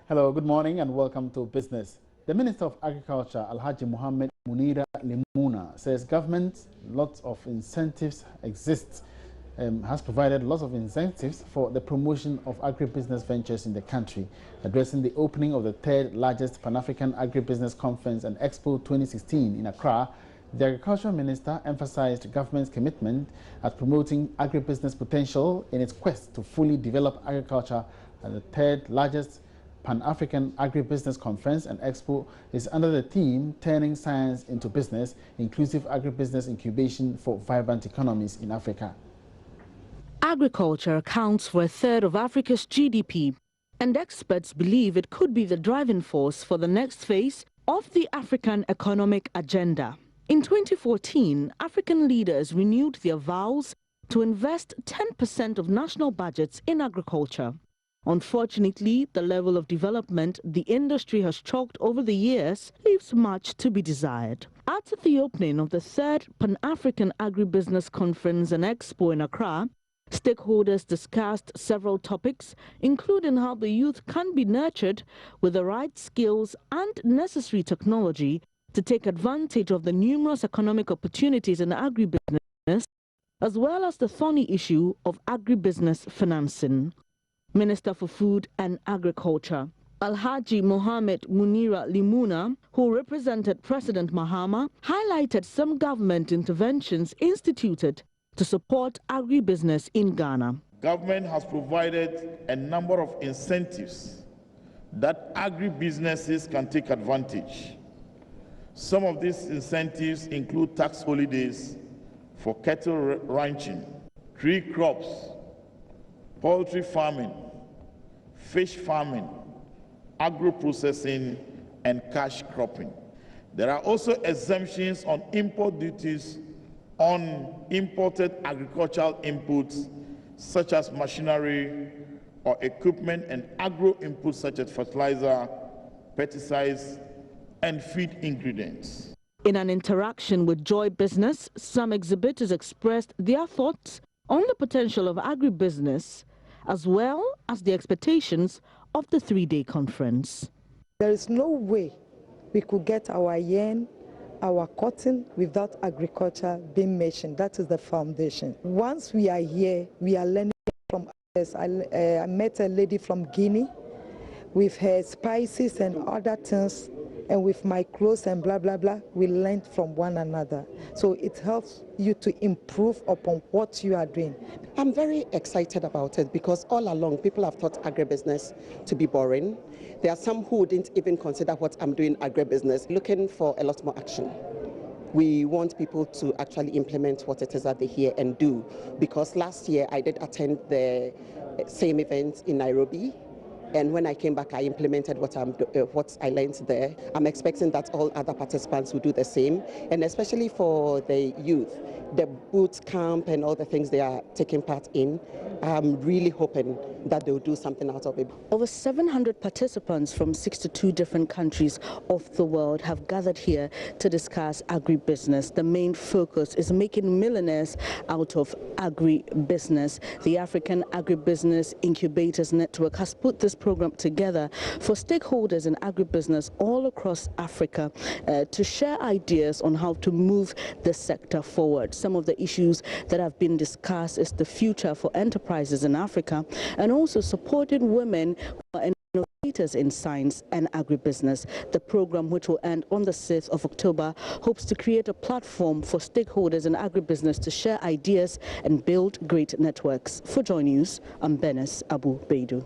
Hello, good morning and welcome to Business. The Minister of Agriculture, Alhaji Mohammed Munira Limuna, says government lots of incentives has provided lots of incentives for the promotion of agribusiness ventures in the country. Addressing the opening of the third largest Pan-African Agribusiness Conference and Expo 2016 in Accra, the Agricultural Minister emphasized government's commitment at promoting agribusiness potential in its quest to fully develop agriculture. And the third largest Pan-African Agribusiness Conference and Expo is under the theme Turning Science into Business, Inclusive Agribusiness Incubation for Vibrant Economies in Africa. Agriculture accounts for a third of Africa's GDP, and experts believe it could be the driving force for the next phase of the African economic agenda. In 2014, African leaders renewed their vows to invest 10% of national budgets in agriculture. Unfortunately, the level of development the industry has chalked over the years leaves much to be desired. At the opening of the third Pan-African Agribusiness Conference and Expo in Accra, stakeholders discussed several topics, including how the youth can be nurtured with the right skills and necessary technology to take advantage of the numerous economic opportunities in agribusiness, as well as the thorny issue of agribusiness financing. Minister for Food and Agriculture, Alhaji Mohammed Munira Limuna, who represented President Mahama, highlighted some government interventions instituted to support agribusiness in Ghana. Government has provided a number of incentives that agribusinesses can take advantage. Some of these incentives include tax holidays for cattle ranching, tree crops, poultry farming, fish farming, agro-processing, and cash cropping. There are also exemptions on import duties on imported agricultural inputs such as machinery or equipment and agro inputs such as fertilizer, pesticides, and feed ingredients. In an interaction with Joy Business, some exhibitors expressed their thoughts on the potential of agribusiness, as well as the expectations of the three-day conference. There is no way we could get our yarn, our cotton without agriculture being mentioned. That is the foundation. Once we are here, we are learning from others. I met a lady from Guinea with her spices and other things, and with my clothes and blah, blah, blah, we learned from one another. So it helps you to improve upon what you are doing. I'm very excited about it because all along people have thought agribusiness to be boring. There are some who didn't even consider what I'm doing agribusiness, looking for a lot more action. We want people to actually implement what it is that they hear and do, because last year I did attend the same event in Nairobi. And when I came back, I implemented what I learned there. I'm expecting that all other participants will do the same, and especially for the youth, the boot camp and all the things they are taking part in, I'm really hoping that they'll do something out of it. Over 700 participants from 62 different countries of the world have gathered here to discuss agribusiness. The main focus is making millionaires out of agribusiness. The African Agribusiness Incubators Network has put this program together for stakeholders in agribusiness all across Africa to share ideas on how to move the sector forward. Some of the issues that have been discussed is the future for enterprises in Africa, and also supporting women who are innovators in science and agribusiness. The program, which will end on the 6th of October, hopes to create a platform for stakeholders in agribusiness to share ideas and build great networks. For Joy News, I'm Benes Abu Beidu.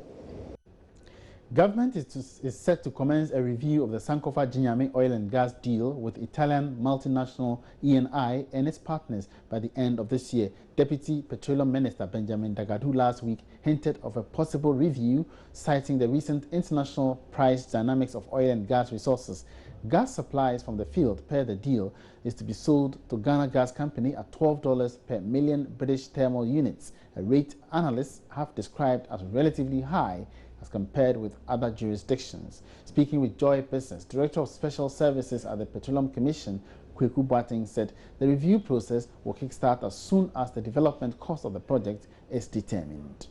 Government is set to commence a review of the Sankofa Gyenyame oil and gas deal with Italian multinational Eni and its partners by the end of this year. Deputy Petroleum Minister Benjamin Dagadu last week hinted of a possible review, citing the recent international price dynamics of oil and gas resources. Gas supplies from the field per the deal is to be sold to Ghana Gas Company at $12 per million British thermal units, a rate analysts have described as relatively high as compared with other jurisdictions. Speaking with Joy Business, Director of Special Services at the Petroleum Commission, Kweku Boateng, said the review process will kickstart as soon as the development cost of the project is determined.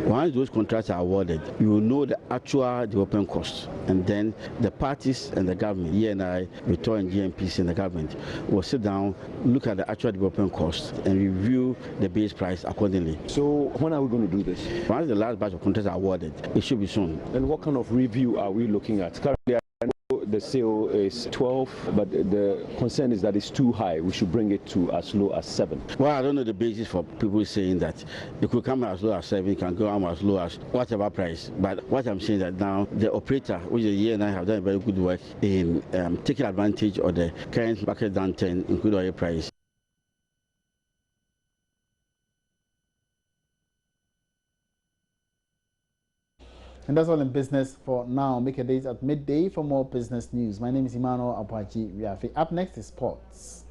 Once those contracts are awarded, you will know the actual development cost, and then the parties and the government, ENI, Victor and GNPC and the government, will sit down, look at the actual development cost, and review the base price accordingly. So when are we going to do this? Once the last batch of contracts are awarded, it should be soon. And what kind of review are we looking at? Currently, I know the sale is 12, but the concern is that it's too high. We should bring it to as low as 7. Well, I don't know the basis for people saying that it could come as low as 7, it can go as low as whatever price. But what I'm saying that now the operator, which is the ENI, have done very good work in taking advantage of the current market downturn, including oil price. And that's all in business for now. Make a date at midday for more business news. My name is Emmanuel Apache Riafe. Up next is sports.